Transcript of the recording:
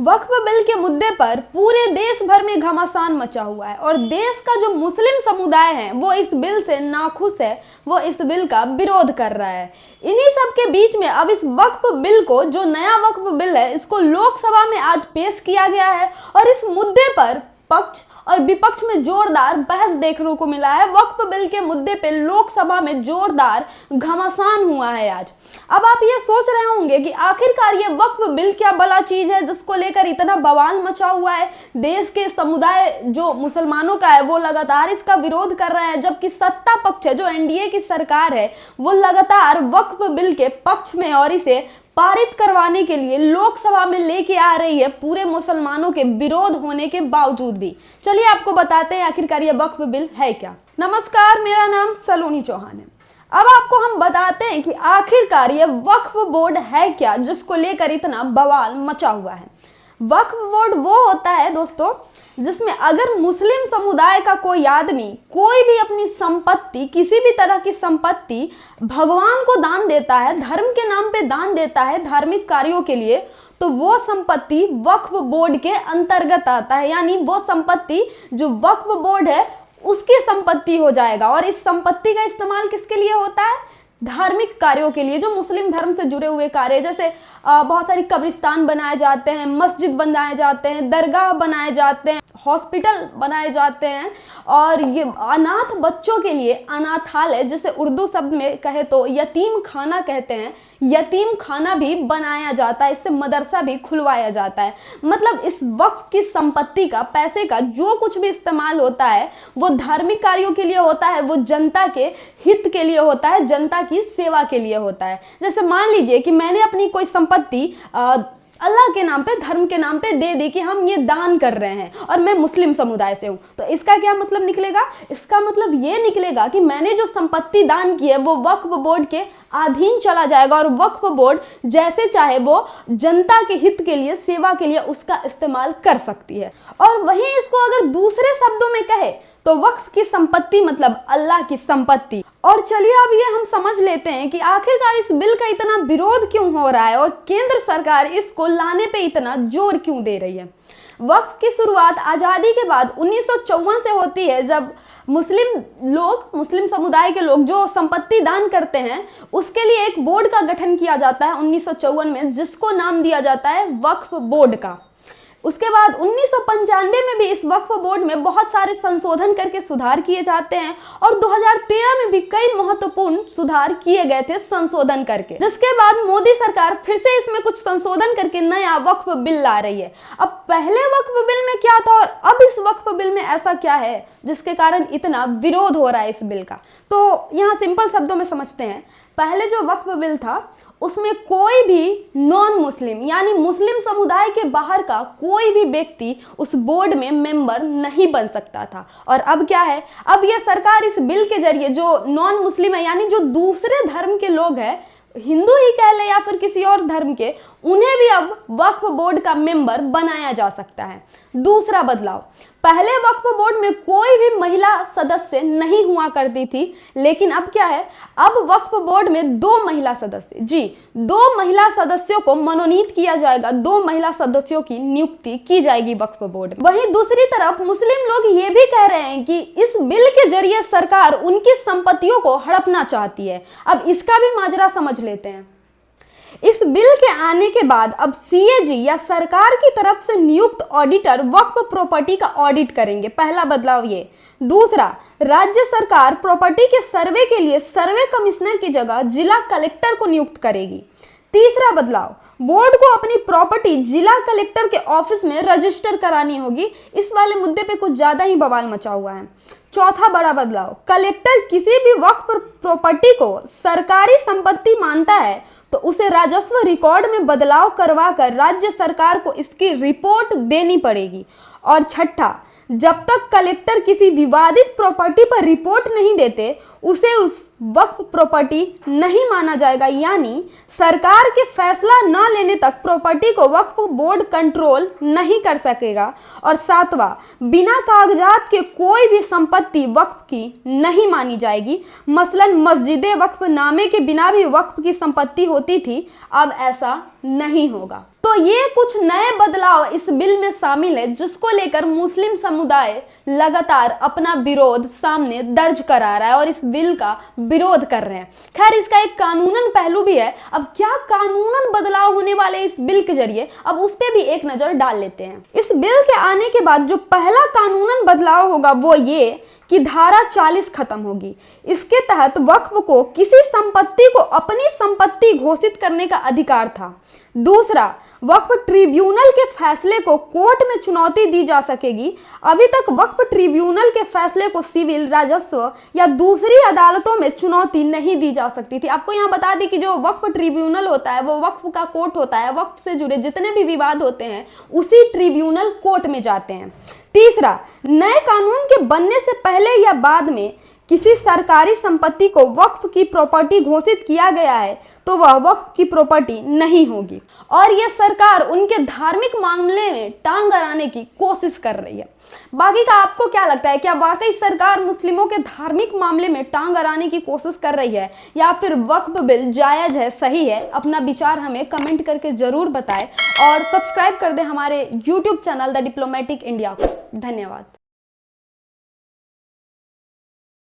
वक्फ bill के मुद्दे पर पूरे देश भर में घमासान मचा हुआ है और देश का जो मुस्लिम समुदाय है वो इस बिल से नाखुश है, वो इस बिल का विरोध कर रहा है। इन्हीं सब के बीच में अब इस वक्फ बिल को, जो नया वक्फ बिल है, इसको लोकसभा में आज पेश किया गया है और इस मुद्दे पर पक्ष और विपक्ष में जोरदार बहस देखने को मिला है। वक्फ बिल के मुद्दे पे लोकसभा में जोरदार घमासान हुआ है आज। अब आप ये सोच रहे होंगे कि आखिरकार ये वक्फ बिल क्या भला चीज है जिसको लेकर इतना बवाल मचा हुआ है। देश के समुदाय जो मुसलमानों का है वो लगातार इसका विरोध कर रहे हैं, जबकि सत्ता पक्ष है, जो एनडीए की सरकार है, वो लगातार वक्फ बिल के पक्ष में और इसे पारित करवाने के लिए लोकसभा में लेके आ रही है, पूरे मुसलमानों के विरोध होने के बावजूद भी। चलिए आपको बताते हैं आखिरकार ये वक्फ बिल है क्या। नमस्कार, मेरा नाम सलोनी चौहान है। अब आपको हम बताते हैं कि आखिरकार ये वक्फ बोर्ड है क्या जिसको लेकर इतना बवाल मचा हुआ है। वक्फ बोर्ड वो होता है दोस्तों जिसमें अगर मुस्लिम समुदाय का कोई आदमी कोई भी अपनी संपत्ति, किसी भी तरह की संपत्ति भगवान को दान देता है, धर्म के नाम पे दान देता है धार्मिक कार्यों के लिए, तो वो संपत्ति वक्फ बोर्ड के अंतर्गत आता है। यानी वो संपत्ति जो वक्फ बोर्ड है उसकी संपत्ति हो जाएगा। और इस संपत्ति का इस्तेमाल किसके लिए होता है? धार्मिक कार्यों के लिए, जो मुस्लिम धर्म से जुड़े हुए कार्य, जैसे बहुत सारी कब्रिस्तान बनाए जाते हैं, मस्जिद बनाए जाते हैं, दरगाह बनाए जाते हैं, हॉस्पिटल बनाए जाते हैं, और ये अनाथ बच्चों के लिए अनाथालय, जिसे उर्दू शब्द में कहे तो यतीम खाना कहते हैं, यतीम खाना भी बनाया जाता है। इससे मदरसा भी खुलवाया जाता है। मतलब इस वक्फ की संपत्ति का, पैसे का जो कुछ भी इस्तेमाल होता है वो धार्मिक कार्यों के लिए होता है, वो जनता के हित के लिए होता है, जनता की सेवा के लिए होता है। जैसे मान लीजिए कि मैंने अपनी कोई संपत्ति अल्लाह के नाम पे, धर्म के नाम पे दे दी कि हम ये दान कर रहे हैं, और मैं मुस्लिम समुदाय से हूं, तो इसका क्या मतलब निकलेगा? इसका मतलब ये निकलेगा कि मैंने जो संपत्ति दान की है वो वक्फ बोर्ड के अधीन चला जाएगा और वक्फ बोर्ड जैसे चाहे वो जनता के हित के लिए, सेवा के लिए उसका इस्तेमाल कर सकती है। और वहीं इसको अगर दूसरे शब्दों में कहे तो वक्फ की संपत्ति मतलब अल्लाह की संपत्ति। और चलिए अब ये हम समझ लेते हैं कि आखिरकार इस बिल का इतना विरोध क्यों हो रहा है और केंद्र सरकार इसको लाने पे इतना जोर क्यों दे रही है। वक्फ की शुरुआत आज़ादी के बाद 1954 से होती है, जब मुस्लिम समुदाय के लोग जो संपत्ति दान करते हैं उसके लिए एक बोर्ड का गठन किया जाता है 1954 में, जिसको नाम दिया जाता है वक्फ बोर्ड का। उसके बाद 1995 में भी इस वक्फ बोर्ड में बहुत सारे संशोधन करके सुधार किए जाते हैं और 2013 में भी कई महत्वपूर्ण सुधार किए गए थे संशोधन करके, जिसके बाद मोदी सरकार फिर से इसमें कुछ संशोधन करके नया वक्फ बिल ला रही है। अब पहले वक्फ बिल में क्या था और अब इस वक्फ बिल में ऐसा क्या है जिसके कारण इतना विरोध हो रहा है इस बिल का? तो यहाँ सिंपल शब्दों में समझते हैं। पहले जो वक्फ बिल था उसमें कोई भी नॉन मुस्लिम यानी मुस्लिम समुदाय के बाहर का कोई भी व्यक्ति उस बोर्ड में मेंबर नहीं बन सकता था। और अब क्या है, अब यह सरकार इस बिल के जरिए जो नॉन मुस्लिम है यानी जो दूसरे धर्म के लोग हैं, हिंदू ही कह ले या फिर किसी और धर्म के, उन्हें भी अब वक्फ बोर्ड का मेंबर बनाया जा सकता है। दूसरा बदलाव, पहले वक्फ बोर्ड में कोई भी महिला सदस्य नहीं हुआ करती थी, लेकिन अब क्या है, अब वक्फ बोर्ड में 2 महिला सदस्य, जी 2 महिला सदस्यों को मनोनीत किया जाएगा, 2 महिला सदस्यों की नियुक्ति की जाएगी वक्फ बोर्ड में। वहीं दूसरी तरफ मुस्लिम लोग ये भी कह रहे हैं कि इस बिल के जरिए सरकार उनकी संपत्तियों को हड़पना चाहती है। अब इसका भी माजरा समझ लेते हैं। इस बिल के आने के बाद अब सीएजी या सरकार की तरफ से नियुक्त ऑडिटर वक्फ प्रॉपर्टी का ऑडिट करेंगे। पहला बदलाव ये। दूसरा, राज्य सरकार प्रॉपर्टी के सर्वे के लिए सर्वे कमिश्नर की जगह जिला कलेक्टर को नियुक्त करेगी। तीसरा बदलाव, बोर्ड को अपनी प्रॉपर्टी जिला कलेक्टर के ऑफिस में रजिस्टर करानी होगी। इस वाले मुद्दे पे कुछ ज्यादा ही बवाल मचा हुआ है। चौथा बड़ा बदलाव, कलेक्टर किसी भी वक्फ प्रॉपर्टी को सरकारी संपत्ति मानता है तो उसे राजस्व रिकॉर्ड में बदलाव करवाकर राज्य सरकार को इसकी रिपोर्ट देनी पड़ेगी। और छठा, जब तक कलेक्टर किसी विवादित प्रॉपर्टी पर रिपोर्ट नहीं देते उसे उस वक्फ प्रॉपर्टी नहीं माना जाएगा, यानी सरकार के फैसला न लेने तक प्रॉपर्टी को वक्फ बोर्ड कंट्रोल नहीं कर सकेगा। और सातवां, बिना कागजात के कोई भी संपत्ति वक्फ की नहीं मानी जाएगी। मसलन मस्जिद वक्फ नामे के बिना भी वक्फ की संपत्ति होती थी, अब ऐसा नहीं होगा। तो ये कुछ नए बदलाव इस बिल में शामिल है, जिसको लेकर मुस्लिम समुदाय लगातार अपना विरोध सामने दर्ज करा रहा है और इस बिल का विरोध कर रहे हैं। खैर, इसका एक कानूनन पहलू भी है। अब क्या कानूनन बदलाव होने वाले इस बिल के जरिए, अब उस पे भी एक नजर डाल लेते हैं। इस बिल के आने के बाद जो पहला कानूनन बदलाव होगा वो ये कि धारा 40 खत्म होगी। इसके तहत वक्फ को किसी संपत्ति को अपनी संपत्ति घोषित करने का अधिकार था। दूसरा, वक्फ ट्रिब्यूनल के फैसले को कोर्ट में चुनौती दी जा सकेगी। अभी तक वक्फ ट्रिब्यूनल के फैसले को सिविल, राजस्व या दूसरी अदालतों में चुनौती नहीं दी जा सकती थी। आपको यहाँ बता दें कि जो वक्फ ट्रिब्यूनल होता है वो वक्फ का कोर्ट होता है। वक्फ से जुड़े जितने भी विवाद होते हैं उसी ट्रिब्यूनल कोर्ट में जाते हैं। तीसरा, नए कानून के बनने से पहले या बाद में किसी सरकारी संपत्ति को वक्फ की प्रॉपर्टी घोषित किया गया है तो वह वक्फ की प्रॉपर्टी नहीं होगी। और यह सरकार उनके धार्मिक मामले में टांग अड़ाने की कोशिश कर रही है। बाकी का आपको क्या लगता है, क्या वाकई सरकार मुस्लिमों के धार्मिक मामले में टांग अड़ाने की कोशिश कर रही है या फिर वक्फ बिल जायज है, सही है? अपना विचार हमें कमेंट करके जरूर बताएं और सब्सक्राइब कर दें हमारे YouTube channel the diplomatic India को। धन्यवाद।